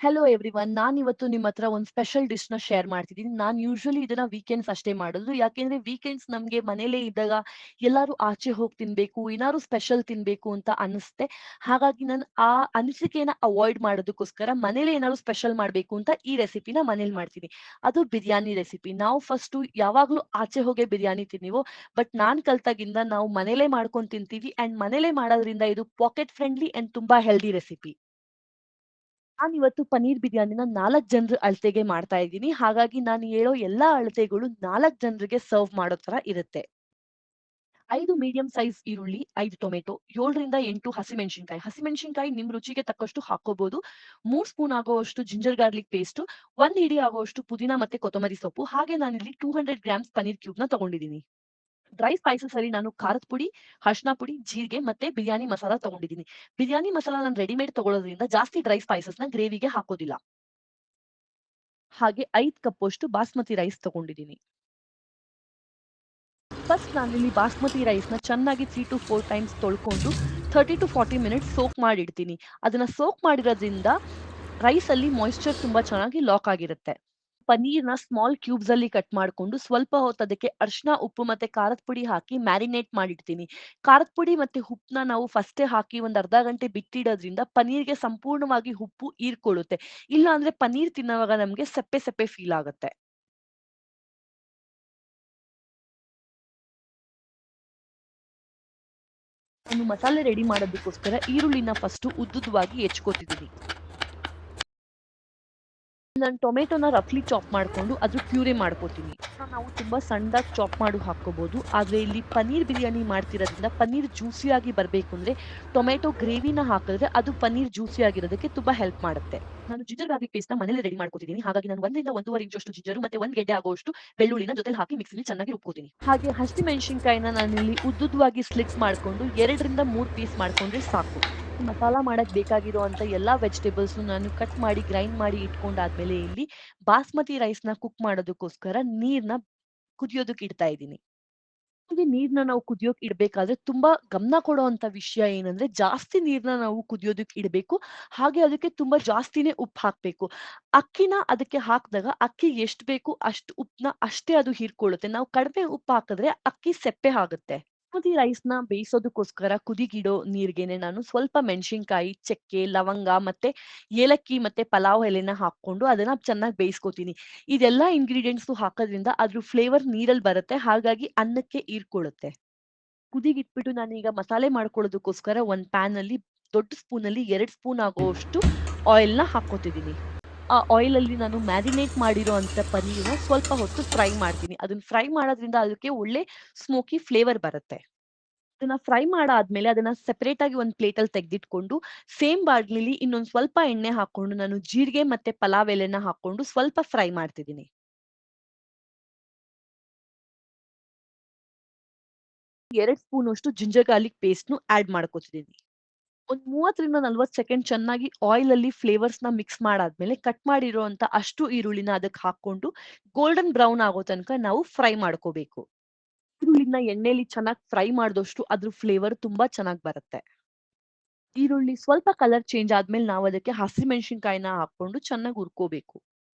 Hello everyone. ನಾನಿವತ್ತು ನಿಮ್ಮ ಹತ್ರ ಒಂದು ಸ್ಪೆಷಲ್ ಡಿಶ್‌ನ ಶೇರ್ ಮಾಡ್ತಿದ್ದೀನಿ. ನಾನು ಯೂಶುವಲಿ ಇದನ್ನ ವೀಕೆಂಡ್ಸ್ ಅಷ್ಟೇ ಮಾಡೋದು. ಯಾಕೆಂದ್ರೆ ವೀಕೆಂಡ್ಸ್ ನಮ್ಗೆ ಮನೇಲೇ ಇದ್ದಾಗ ಎಲ್ಲಾರು ಆಚೆ ಹೋಗಿ ತಿನ್ಬೇಕು, ಏನಾದ್ರು ಸ್ಪೆಷಲ್ ತಿನ್ಬೇಕು ಅಂತ ಅನಿಸುತ್ತೆ. ಹಾಗಾಗಿ ನಾನು ಆ ಅನಿಸಿಕೆನ ಅವಾಯ್ಡ್ ಮಾಡೋದಕ್ಕೋಸ್ಕರ ಮನೇಲೇ ಏನಾದ್ರು ಸ್ಪೆಷಲ್ ಮಾಡ್ಬೇಕು ಅಂತ ಈ ರೆಸಿಪಿನ ಮನೇಲಿ ಮಾಡ್ತೀನಿ. ಅದು ಬಿರಿಯಾನಿ ರೆಸಿಪಿ. ನಾವು ಫಸ್ಟು ಯಾವಾಗ್ಲೂ ಆಚೆ ಹೋಗೇ ಬಿರಿಯಾನಿ ತಿನ್ನಿವೋ, ಬಟ್ ನಾನ್ ಕಲ್ತಾಗಿಂದ ನಾವು ಮನೇಲೇ ಮಾಡ್ಕೊಂಡು ತಿಂತೀವಿ ಅಂಡ್ ಮನೇಲೇ ಮಾಡೋದ್ರಿಂದ ಇದು ಪಾಕೆಟ್ ಫ್ರೆಂಡ್ಲಿ ಅಂಡ್ ತುಂಬಾ ಹೆಲ್ದಿ ರೆಸಿಪಿ. ನಾನಿವತ್ತು ಪನ್ನೀರ್ ಬಿರಿಯಾನಿನ 4 ಜನರ ಅಳತೆಗೆ ಮಾಡ್ತಾ ಇದ್ದೀನಿ. ಹಾಗಾಗಿ ನಾನು ಹೇಳೋ ಎಲ್ಲಾ ಅಳತೆಗಳು 4 ಜನರಿಗೆ ಸರ್ವ್ ಮಾಡೋ ತರ ಇರುತ್ತೆ. 5 ಮೀಡಿಯಂ ಸೈಜ್ ಈರುಳ್ಳಿ, 5 ಟೊಮೆಟೊ, 7 ರಿಂದ 8 ಹಸಿಮೆಣಸಿನಕಾಯಿ. ಹಸಿಮೆಣಸಿನಕಾಯಿ ನಿಮ್ ರುಚಿಗೆ ತಕ್ಕಷ್ಟು ಹಾಕೋಬಹುದು. 3 ಸ್ಪೂನ್ ಆಗುವಷ್ಟು ಜಿಂಜರ್ ಗಾರ್ಲಿಕ್ ಪೇಸ್ಟ್, 1 ಹಿಡಿ ಆಗುವಷ್ಟು ಪುದೀನ ಮತ್ತೆ ಕೊತ್ತಂಬರಿ ಸೊಪ್ಪು. ಹಾಗೆ ನಾನಿಲ್ಲಿ 200 ಗ್ರಾಮ್ಸ್ ಪನ್ನೀರ್ ಕ್ಯೂಬ್‌ನ ತಗೊಂಡಿದ್ದೀನಿ. ಡ್ರೈ ಸ್ಪೈಸಸ್ ಅಲ್ಲಿ ನಾನು ಖಾರದ ಪುಡಿ, ಅರಿಶಿನ ಪುಡಿ, ಜೀರಿಗೆ ಮತ್ತೆ ಬಿರಿಯಾನಿ ಮಸಾಲ ತಗೊಂಡಿದ್ದೀನಿ. ಬಿರಿಯಾನಿ ಮಸಾಲ ನಾನು ರೆಡಿಮೇಡ್ ತಗೊಳ್ಳೋದ್ರಿಂದ ಜಾಸ್ತಿ ಡ್ರೈ ಸ್ಪೈಸಸ್‌ನ ಗ್ರೇವಿಗೆ ಹಾಕೋದಿಲ್ಲ. ಹಾಗೆ 5 ಕಪ್ಪಷ್ಟು ಬಾಸ್ಮತಿ ರೈಸ್ ತಗೊಂಡಿದ್ದೀನಿ. ಫಸ್ಟ್ ನಾನಿಲ್ಲಿ ಬಾಸ್ಮತಿ ರೈಸ್‌ನ ಚೆನ್ನಾಗಿ 3-4 ಟೈಮ್ಸ್ ತೊಳ್ಕೊಂಡು 30-40 ಮಿನಿಟ್ಸ್ ಸೋಕ್ ಮಾಡಿಡ್ತೀನಿ. ಅದನ್ನ ಸೋಕ್ ಮಾಡಿರೋದ್ರಿಂದ ರೈಸಲ್ಲಿ ಮಾಯಿಶ್ಚರ್ ತುಂಬಾ ಚೆನ್ನಾಗಿ ಲಾಕ್ ಆಗಿರುತ್ತೆ. ಪನ್ನೀರ್‌ನ ಸ್ಮಾಲ್ ಕ್ಯೂಬ್ಸ್ ಅಲ್ಲಿ ಕಟ್ ಮಾಡ್ಕೊಂಡು ಸ್ವಲ್ಪ ಹೊತ್ತು ಅದಕ್ಕೆ ಅರಿಶಿನ, ಉಪ್ಪು ಮತ್ತೆ ಖಾರದ ಪುಡಿ ಹಾಕಿ ಮ್ಯಾರಿನೇಟ್ ಮಾಡಿಡ್ತೀನಿ. ಖಾರದ ಪುಡಿ ಮತ್ತೆ ಉಪ್ಪನ್ನ ನಾವು ಫಸ್ಟೇ ಹಾಕಿ ಒಂದು ಅರ್ಧ ಗಂಟೆ ಬಿಟ್ಟಿಡೋದ್ರಿಂದ ಪನ್ನೀರ್‌ಗೆ ಸಂಪೂರ್ಣವಾಗಿ ಉಪ್ಪು ಹೀರ್ಕೊಳ್ಳುತ್ತೆ. ಇಲ್ಲ ಅಂದ್ರೆ ಪನ್ನೀರ್ ತಿನ್ನೋವಾಗ ನಮ್ಗೆ ಸಪ್ಪೆ ಸಪ್ಪೆ ಫೀಲ್ ಆಗುತ್ತೆ. ನಾನು ಮಸಾಲೆ ರೆಡಿ ಮಾಡೋದಕ್ಕೋಸ್ಕರ ಈರುಳ್ಳಿನ ಫಸ್ಟು ಉದ್ದುದ್ದವಾಗಿ ಹೆಚ್ಕೋತಿದ್ದೀನಿ. ನಾನು ಟೊಮೆಟೊನ ರಫ್ಲಿ ಚಾಪ್ ಮಾಡ್ಕೊಂಡು ಅದ್ರ ಪ್ಯೂರಿ ಮಾಡ್ಕೋತೀನಿ. ನಾವು ತುಂಬಾ ಸಣ್ಣದಾಗಿ ಚಾಪ್ ಮಾಡು ಹಾಕ್ಕೋಬಹುದು. ಆದ್ರೆ ಇಲ್ಲಿ ಪನ್ನೀರ್ ಬಿರಿಯಾನಿ ಮಾಡ್ತಿರೋದ್ರಿಂದ ಪನ್ನೀರ್ ಜ್ಯೂಸಿಯಾಗಿ ಬರ್ಬೇಕು ಅಂದ್ರೆ ಟೊಮೆಟೊ ಗ್ರೇವಿನ ಹಾಕಿದ್ರೆ ಅದು ಪನ್ನೀರ್ ಜ್ಯೂಸಿ ಆಗಿರೋದಕ್ಕೆ ತುಂಬಾ ಹೆಲ್ಪ್ ಮಾಡುತ್ತೆ. ನಾನು ಜಿಂಜರ್ ಗಾರ್ಲಿಕ್ ಪೇಸ್ಟ್‌ನ ಮನೇಲಿ ರೆಡಿ ಮಾಡ್ಕೊತಿದ್ದೀನಿ. ಹಾಗಾಗಿ ನಾನು 1 ರಿಂದ 1.5 ಇಂಚಷ್ಟು ಜಿಂಜರು ಮತ್ತೆ 1 ಗೆಡ್ಡೆ ಆಗುವಷ್ಟು ಬೆಳ್ಳುಳ್ಳಿನ ಜೊತೆಲಿ ಹಾಕಿ ಮಿಕ್ಸಿಲಿ ಚೆನ್ನಾಗಿ ರುಬ್ಕೋತೀನಿ. ಹಾಗೆ ಹಸಿಮೆಣಸಿನಕಾಯಿನ ನಾನಿಲ್ಲಿ ಉದ್ದುದ್ದವಾಗಿ ಸ್ಲಿಟ್ ಮಾಡ್ಕೊಂಡು 2 ರಿಂದ 3 ಪೀಸ್ ಮಾಡ್ಕೊಂಡ್ರೆ ಸಾಕು. ಮಸಾಲ ಮಾಡಕ್ ಬೇಕಾಗಿರುವಂತ ಎಲ್ಲಾ ವೆಜಿಟಬಲ್ಸ್‌ನು ನಾನು ಕಟ್ ಮಾಡಿ ಗ್ರೈಂಡ್ ಮಾಡಿ ಇಟ್ಕೊಂಡಾದ್ಮೇಲೆ ಇಲ್ಲಿ ಬಾಸ್ಮತಿ ರೈಸ್‌ನ ಕುಕ್ ಮಾಡೋದಕ್ಕೋಸ್ಕರ ನೀರ್‌ನ ಕುದಿಯೋದಕ್ಕೆ ಇಡ್ತಾ ಇದ್ದೀನಿ. ಹಾಗೆ ನೀರ್‌ನ ನಾವು ಕುದಿಯೋಕ್ ಇಡ್ಬೇಕಾದ್ರೆ ತುಂಬಾ ಗಮನ ಕೊಡುವಂತ ವಿಷಯ ಏನಂದ್ರೆ ಜಾಸ್ತಿ ನೀರ್‌ನ ನಾವು ಕುದಿಯೋದಕ್ಕೆ ಇಡ್ಬೇಕು. ಹಾಗೆ ಅದಕ್ಕೆ ತುಂಬಾ ಜಾಸ್ತಿನೇ ಉಪ್ಪು ಹಾಕ್ಬೇಕು. ಅಕ್ಕಿನ ಅದಕ್ಕೆ ಹಾಕ್ದಾಗ ಅಕ್ಕಿಗೆ ಎಷ್ಟ್ ಬೇಕು ಅಷ್ಟು ಉಪ್ಪನ್ನ ಅಷ್ಟೇ ಅದು ಹೀರ್ಕೊಳ್ಳುತ್ತೆ. ನಾವು ಕಡಿಮೆ ಉಪ್ಪು ಹಾಕಿದ್ರೆ ಅಕ್ಕಿ ಸೆಪ್ಪೆ ಆಗುತ್ತೆ. ಬಾಸ್ಮತಿ ರೈಸ್‌ನ ಬೇಯಿಸೋದಕ್ಕೋಸ್ಕರ ಕುದಿಗಿಡೋ ನೀರ್ಗೆನೆ ನಾನು ಸ್ವಲ್ಪ ಮೆಣಸಿನಕಾಯಿ, ಚಕ್ಕೆ, ಲವಂಗ ಮತ್ತೆ ಏಲಕ್ಕಿ ಮತ್ತೆ ಪಲಾವ್ ಎಲೆನ ಹಾಕ್ಕೊಂಡು ಅದನ್ನ ಚೆನ್ನಾಗಿ ಬೇಯಿಸ್ಕೊತೀನಿ. ಇದೆಲ್ಲಾ ಇಂಗ್ರೀಡಿಯೆಂಟ್ಸು ಹಾಕೋದ್ರಿಂದ ಅದ್ರ ಫ್ಲೇವರ್ ನೀರಲ್ಲಿ ಬರುತ್ತೆ. ಹಾಗಾಗಿ ಅನ್ನಕ್ಕೆ ಹೀರ್ಕೊಳ್ಳುತ್ತೆ. ಕುದಿಗಿಟ್ಬಿಟ್ಟು ನಾನೀಗ ಮಸಾಲೆ ಮಾಡ್ಕೊಳ್ಳೋದಕ್ಕೋಸ್ಕರ ಒಂದು ಪ್ಯಾನಲ್ಲಿ ದೊಡ್ಡ ಸ್ಪೂನಲ್ಲಿ 2 ಸ್ಪೂನ್ ಆಗುವಷ್ಟು ಆಯಿಲ್‌ನ ಹಾಕ್ಕೋತಿದ್ದೀನಿ. ಆ ಆಯಿಲಲ್ಲಿ ನಾನು ಮ್ಯಾರಿನೇಟ್ ಮಾಡಿರೋ ಅಂತ ಪನ್ನೀರ್‌ನ ಸ್ವಲ್ಪ ಹೊತ್ತು ಫ್ರೈ ಮಾಡ್ತೀನಿ. ಅದನ್ನ ಫ್ರೈ ಮಾಡೋದ್ರಿಂದ ಅದಕ್ಕೆ ಒಳ್ಳೆ ಸ್ಮೋಕಿ ಫ್ಲೇವರ್ ಬರುತ್ತೆ. ಅದನ್ನ ಫ್ರೈ ಮಾಡಾದ್ಮೇಲೆ ಅದನ್ನ ಸೆಪರೇಟ್ ಆಗಿ ಒಂದು ಪ್ಲೇಟಲ್ಲಿ ತೆಗೆದಿಟ್ಕೊಂಡು, ಸೇಮ್ ಬಾಡ್ಲಿಲಿ ಇನ್ನೊಂದ್ ಸ್ವಲ್ಪ ಎಣ್ಣೆ ಹಾಕೊಂಡು ನಾನು ಜೀರಿಗೆ ಮತ್ತೆ ಪಲಾವ್ ಎಲೆನ ಹಾಕೊಂಡು ಸ್ವಲ್ಪ ಫ್ರೈ ಮಾಡ್ತಿದ್ದೀನಿ. 2 ಸ್ಪೂನಷ್ಟು ಜಿಂಜರ್ ಗಾರ್ಲಿಕ್ ಪೇಸ್ಟ್‌ನು ಆಡ್ ಮಾಡ್ಕೋತಿದ್ದೀನಿ. ಒಂದ್ 30ರಿಂದ 40 ಸೆಕೆಂಡ್ ಚೆನ್ನಾಗಿ ಆಯಿಲಲ್ಲಿ ಫ್ಲೇವರ್ಸ್‌ನ ಮಿಕ್ಸ್ ಮಾಡಾದ್ಮೇಲೆ ಕಟ್ ಮಾಡಿರೋಂತ ಅಷ್ಟು ಈರುಳ್ಳಿನ ಅದಕ್ಕೆ ಹಾಕೊಂಡು ಗೋಲ್ಡನ್ ಬ್ರೌನ್ ಆಗೋ ತನಕ ನಾವು ಫ್ರೈ ಮಾಡ್ಕೋಬೇಕು. ಈರುಳ್ಳಿನ ಎಣ್ಣೆಲಿ ಚೆನ್ನಾಗಿ ಫ್ರೈ ಮಾಡ್ದಷ್ಟು ಅದ್ರ ಫ್ಲೇವರ್ ತುಂಬಾ ಚೆನ್ನಾಗ್ ಬರುತ್ತೆ. ಈರುಳ್ಳಿ ಸ್ವಲ್ಪ ಕಲರ್ ಚೇಂಜ್ ಆದ್ಮೇಲೆ ನಾವು ಅದಕ್ಕೆ ಹಸಿಮೆಣಸಿನಕಾಯಿನ ಹಾಕೊಂಡು ಚೆನ್ನಾಗಿ ಹುರ್ಕೋಬೇಕು.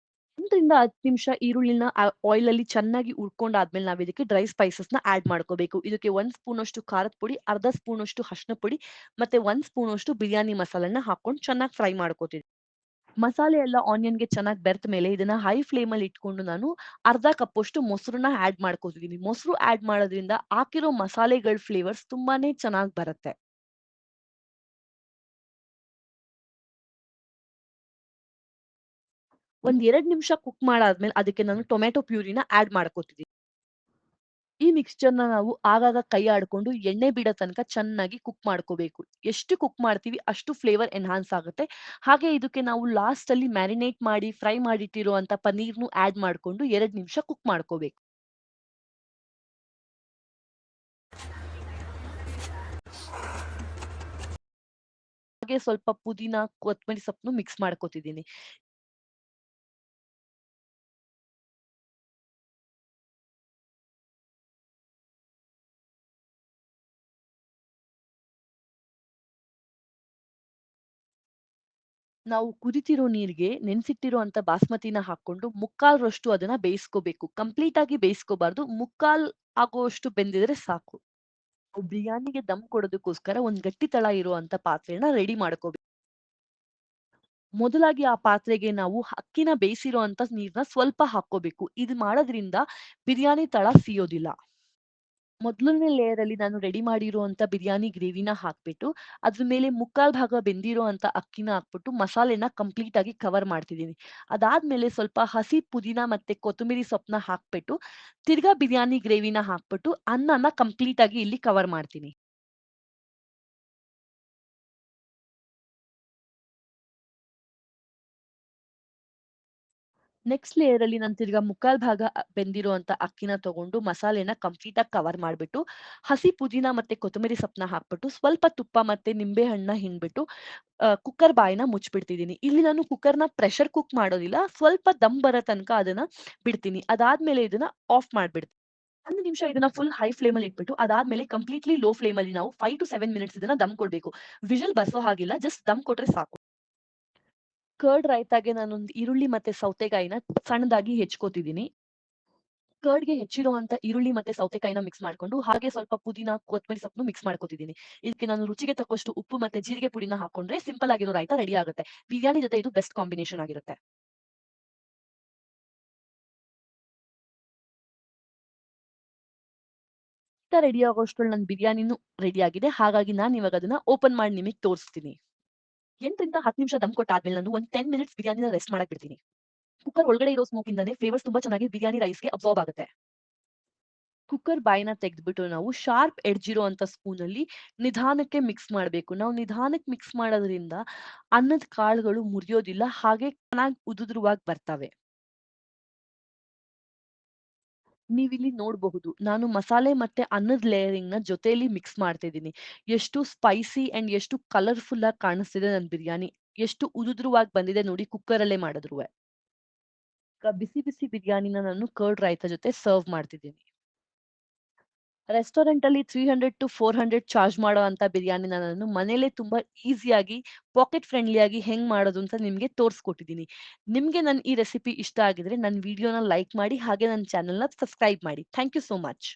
1ರಿಂದ 10 ನಿಮಿಷ ಈರುಳ್ಳಿನ ಆಯಿಲಲ್ಲಿ ಚೆನ್ನಾಗಿ ಹುರ್ಕೊಂಡಾದ್ಮೇಲೆ ನಾವು ಇದಕ್ಕೆ ಡ್ರೈ ಸ್ಪೈಸಸ್‌ನ ಆಡ್ ಮಾಡ್ಕೋಬೇಕು. ಇದಕ್ಕೆ 1 ಸ್ಪೂನಷ್ಟು ಖಾರದ ಪುಡಿ, ಅರ್ಧ ಸ್ಪೂನಷ್ಟು ಅರಿಶಿನ ಪುಡಿ, ಮತ್ತೆ 1 ಸ್ಪೂನಷ್ಟು ಬಿರಿಯಾನಿ ಮಸಾಲನ ಹಾಕೊಂಡು ಚೆನ್ನಾಗಿ ಫ್ರೈ ಮಾಡ್ಕೋತೀನಿ. ಮಸಾಲೆ ಎಲ್ಲ ಆನಿಯನ್‌ಗೆ ಚೆನ್ನಾಗಿ ಬೆರ್ತ ಮೇಲೆ ಇದನ್ನ ಹೈ ಫ್ಲೇಮಲ್ಲಿ ಇಟ್ಕೊಂಡು ನಾನು ಅರ್ಧ ಕಪ್ಪಷ್ಟು ಮೊಸರನ್ನ ಆಡ್ ಮಾಡ್ಕೋತಿದ್ದೀನಿ. ಮೊಸರು ಆಡ್ ಮಾಡೋದ್ರಿಂದ ಹಾಕಿರೋ ಮಸಾಲೆಗಳ ಫ್ಲೇವರ್ಸ್ ತುಂಬಾನೇ ಚೆನ್ನಾಗ್ ಬರುತ್ತೆ. ಒಂದ್ 2 ನಿಮಿಷ ಕುಕ್ ಮಾಡಾದ್ಮೇಲೆ ಅದಕ್ಕೆ ನಾನು ಟೊಮ್ಯಾಟೊ ಪ್ಯೂರಿನ ಆಡ್ ಮಾಡ್ಕೋತಿದ್ದೀನಿ. ಈ ಮಿಕ್ಸ್ಚರ್‌ನ ನಾವು ಆಗಾಗ ಕೈ ಆಡ್ಕೊಂಡು ಎಣ್ಣೆ ಬಿಡೋ ತನಕ ಚೆನ್ನಾಗಿ ಕುಕ್ ಮಾಡ್ಕೋಬೇಕು. ಎಷ್ಟು ಕುಕ್ ಮಾಡ್ತೀವಿ ಅಷ್ಟು ಫ್ಲೇವರ್ ಎನ್ಹಾನ್ಸ್ ಆಗುತ್ತೆ. ಹಾಗೆ ಇದಕ್ಕೆ ನಾವು ಲಾಸ್ಟಲ್ಲಿ ಮ್ಯಾರಿನೇಟ್ ಮಾಡಿ ಫ್ರೈ ಮಾಡಿಟ್ಟಿರುವಂತ ಪನ್ನೀರ್‌ನು ಆಡ್ ಮಾಡ್ಕೊಂಡು 2 ನಿಮಿಷ ಕುಕ್ ಮಾಡ್ಕೋಬೇಕು. ಹಾಗೆ ಸ್ವಲ್ಪ ಪುದೀನ, ಕೊತ್ತಂಬರಿ ಸೊಪ್ಪನ್ನು ಮಿಕ್ಸ್ ಮಾಡ್ಕೋತಿದ್ದೀನಿ. ನಾವು ಕುದಿತಿರೋ ನೀರಿಗೆ ನೆನೆಸಿಟ್ಟಿರುವಂತ ಬಾಸ್ಮತಿನ ಹಾಕೊಂಡು ಮುಕ್ಕಾಲ್ರಷ್ಟು ಅದನ್ನ ಬೇಯಿಸ್ಕೋಬೇಕು. ಕಂಪ್ಲೀಟ್ ಆಗಿ ಬೇಯಿಸ್ಕೋಬಾರ್ದು. ಮುಕ್ಕಾಲ್ ಆಗುವಷ್ಟು ಬೆಂದಿದ್ರೆ ಸಾಕು. ಬಿರಿಯಾನಿಗೆ ದಮ್ ಕೊಡೋದಕ್ಕೋಸ್ಕರ ಒಂದ್ ಗಟ್ಟಿ ತಳ ಇರುವಂತ ಪಾತ್ರೆನ ರೆಡಿ ಮಾಡ್ಕೋಬೇಕು. ಮೊದಲಾಗಿ ಆ ಪಾತ್ರೆಗೆ ನಾವು ಅಕ್ಕಿನ ಬೇಯಿಸಿರುವಂತ ನೀರ್ನ ಸ್ವಲ್ಪ ಹಾಕ್ಕೋಬೇಕು. ಇದು ಮಾಡೋದ್ರಿಂದ ಬಿರಿಯಾನಿ ತಳ ಸಿಯೋದಿಲ್ಲ. ಮೊದಲನೇ ಲೇಯರ್ ಅಲ್ಲಿ ನಾನು ರೆಡಿ ಮಾಡಿರುವಂತ ಬಿರಿಯಾನಿ ಗ್ರೇವಿನ ಹಾಕ್ಬಿಟ್ಟು, ಅದ್ರ ಮೇಲೆ ಮುಕ್ಕಾಲ್ ಭಾಗ ಬೆಂದಿರುವಂತ ಅಕ್ಕಿನ ಹಾಕ್ಬಿಟ್ಟು ಮಸಾಲೆನ ಕಂಪ್ಲೀಟ್ ಆಗಿ ಕವರ್ ಮಾಡ್ತಿದ್ದೀನಿ. ಅದಾದ್ಮೇಲೆ ಸ್ವಲ್ಪ ಹಸಿ ಪುದೀನ ಮತ್ತೆ ಕೊತ್ತಂಬರಿ ಸೊಪ್ಪನ್ನ ಹಾಕ್ಬಿಟ್ಟು, ತಿರ್ಗಾ ಬಿರಿಯಾನಿ ಗ್ರೇವಿನ ಹಾಕ್ಬಿಟ್ಟು ಅನ್ನನ ಕಂಪ್ಲೀಟ್ ಆಗಿ ಇಲ್ಲಿ ಕವರ್ ಮಾಡ್ತೀನಿ. ನೆಕ್ಸ್ಟ್ ಲೇಯರ್ ಅಲ್ಲಿ ನಾನು ತಿರ್ಗಾ ಮುಕ್ಕಾಲ್ ಭಾಗ ಬೆಂದಿರುವಂತ ಅಕ್ಕಿನ ತಗೊಂಡು ಮಸಾಲೆನ ಕಂಪ್ಲೀಟ್ ಆಗಿ ಕವರ್ ಮಾಡ್ಬಿಟ್ಟು, ಹಸಿ ಪುದೀನ ಮತ್ತೆ ಕೊತ್ತಂಬರಿ ಸೊಪ್ಪನ್ನ ಹಾಕ್ಬಿಟ್ಟು, ಸ್ವಲ್ಪ ತುಪ್ಪ ಮತ್ತೆ ನಿಂಬೆ ಹಣ್ಣನ್ನ ಹಿಂಡ್ಬಿಟ್ಟು ಕುಕ್ಕರ್ ಬಾಯಿನ ಮುಚ್ಚಿಬಿಡ್ತಿದ್ದೀನಿ. ಇಲ್ಲಿ ನಾನು ಕುಕ್ಕರ್‌ನ ಪ್ರೆಷರ್ ಕುಕ್ ಮಾಡೋದಿಲ್ಲ. ಸ್ವಲ್ಪ ದಮ್ ಬರೋ ತನಕ ಅದನ್ನ ಬಿಡ್ತೀನಿ. ಅದಾದ್ಮೇಲೆ ಇದನ್ನ ಆಫ್ ಮಾಡ್ಬಿಡ್ತೀನಿ. 1 ನಿಮಿಷ ಇದನ್ನ ಫುಲ್ ಹೈ ಫ್ಲೇಮಲ್ಲಿ ಇಟ್ಬಿಟ್ಟು, ಅದಾದ್ಮೇಲೆ ಕಂಪ್ಲೀಟ್ಲಿ ಲೋ ಫ್ಲೇಮಲ್ಲಿ ನಾವು 5 ಟು 7 ಮಿನಿಟ್ಸ್ ಇದನ್ನ ದಮ್ ಕೊಡ್ಬೇಕು. ವಿಸಿಲ್ ಬರ್ಸೋ ಹಾಗಿಲ್ಲ. ಜಸ್ಟ್ ದಮ್ ಕೊಟ್ರೆ ಸಾಕು. ಕರ್ಡ್ ರೈತಾಗೆ ನಾನೊಂದು ಈರುಳ್ಳಿ ಮತ್ತೆ ಸೌತೆಕಾಯಿನ ಸಣ್ಣದಾಗಿ ಹೆಚ್ಕೋತಿದ್ದೀನಿ. ಕರ್ಡ್‌ಗೆ ಹೆಚ್ಚಿರುವಂತ ಈರುಳ್ಳಿ ಮತ್ತೆ ಸೌತೆಕಾಯಿನ ಮಿಕ್ಸ್ ಮಾಡ್ಕೊಂಡು, ಹಾಗೆ ಸ್ವಲ್ಪ ಪುದೀನ, ಕೊತ್ತಂಬರಿ ಸೊಪ್ಪನ್ನು ಮಿಕ್ಸ್ ಮಾಡ್ಕೋತಿದ್ದೀನಿ. ಇದಕ್ಕೆ ನಾನು ರುಚಿಗೆ ತಕ್ಕಷ್ಟು ಉಪ್ಪು ಮತ್ತೆ ಜೀರಿಗೆ ಪುಡಿನ ಹಾಕೊಂಡ್ರೆ ಸಿಂಪಲ್ ಆಗಿರೋ ರಾಯ್ತ ರೆಡಿ ಆಗುತ್ತೆ. ಬಿರಿಯಾನಿ ಜೊತೆ ಇದು ಬೆಸ್ಟ್ ಕಾಂಬಿನೇಷನ್ ಆಗಿರುತ್ತೆ. ರೆಡಿ ಆಗೋಷ್ಟ್ರಲ್ಲಿ ನನ್ನ ಬಿರಿಯಾನಿನೂ ರೆಡಿ ಆಗಿದೆ. ಹಾಗಾಗಿ ನಾನಿವಾಗ ಅದನ್ನ ಓಪನ್ ಮಾಡಿ ನಿಮಿಗ್ ತೋರಿಸ್ತೀನಿ. 8 ರಿಂದ 10 ನಿಮಿಷ ದಮ್ ಕೊಟ್ಟಾದ್ಮೇಲೆ ನಾನು ಒಂದು 10 ಮಿನಿಟ್ಸ್ ಬಿರಿಯಾನಿನ ರೆಸ್ಟ್ ಮಾಡಕ್ ಬಿಡ್ತೀನಿ. ಕುಕ್ಕರ್ ಒಳಗಡೆ ಇರೋ ಸ್ಮೋಕ್ ಇಂದಾನೆ ಫ್ಲೇವರ್ಸ್ ತುಂಬಾ ಚೆನ್ನಾಗಿ ಬಿರಿಯಾನಿ ರೈಸ್‌ಗೆ ಅಬ್ಸಾರ್ಬ್ ಆಗುತ್ತೆ. ಕುಕ್ಕರ್ ಬಾಯ್ನ ತೆಗೆದ್ಬಿಟ್ಟು ನಾವು ಶಾರ್ಪ್ ಎಡ್ಜ್ ಇರುವಂತ ಸ್ಪೂನಲ್ಲಿ ನಿಧಾನಕ್ಕೆ ಮಿಕ್ಸ್ ಮಾಡ್ಬೇಕು. ನಾವು ನಿಧಾನಕ್ಕೆ ಮಿಕ್ಸ್ ಮಾಡೋದ್ರಿಂದ ಅನ್ನದ ಕಾಳುಗಳು ಮುರಿಯೋದಿಲ್ಲ. ಹಾಗೆ ಚೆನ್ನಾಗಿ ಉದುದ್ರವಾಗಿ ಬರ್ತವೆ. ನೀವಿಲ್ಲಿ ನೋಡಬಹುದು. ನಾನು ಮಸಾಲೆ ಮತ್ತೆ ಅನ್ನದ ಲೇಯರಿಂಗ್‌ನ ಜೊತೆಯಲ್ಲಿ ಮಿಕ್ಸ್ ಮಾಡ್ತಿದ್ದೀನಿ. ಎಷ್ಟು ಸ್ಪೈಸಿ ಅಂಡ್ ಎಷ್ಟು ಕಲರ್‌ಫುಲ್ ಆಗಿ ಕಾಣಿಸ್ತಿದೆ ನನ್ ಬಿರಿಯಾನಿ. ಎಷ್ಟು ಉದುದ್ರವಾಗಿ ಬಂದಿದೆ ನೋಡಿ ಕುಕ್ಕರಲ್ಲೇ ಮಾಡಿದ್ರುವೆ. ಬಿಸಿ ಬಿಸಿ ಬಿರಿಯಾನಿನ ನಾನು ಕರ್ಡ್ ರೈತಾ ಜೊತೆ ಸರ್ವ್ ಮಾಡ್ತಿದ್ದೀನಿ. ರೆಸ್ಟೋರೆಂಟಲ್ಲಿ 300-400 ಚಾರ್ಜ್ ಮಾಡೋವಂತ ಬಿರಿಯಾನಿನ ನಾನು ಮನೇಲೇ ತುಂಬಾ ಈಸಿಯಾಗಿ ಪಾಕೆಟ್ ಫ್ರೆಂಡ್ಲಿ ಆಗಿ ಹೆಂಗ್ ಮಾಡೋದು ಅಂತ ನಿಮ್ಗೆ ತೋರ್ಸ್ಕೊಟ್ಟಿದ್ದೀನಿ. ನಿಮ್ಗೆ ನನ್ ಈ ರೆಸಿಪಿ ಇಷ್ಟ ಆಗಿದ್ರೆ ನನ್ ವಿಡಿಯೋನ ಲೈಕ್ ಮಾಡಿ ಹಾಗೆ ನನ್ನ ಚಾನೆಲ್‌ನ ಸಬ್ಸ್ಕ್ರೈಬ್ ಮಾಡಿ. Thank you so much.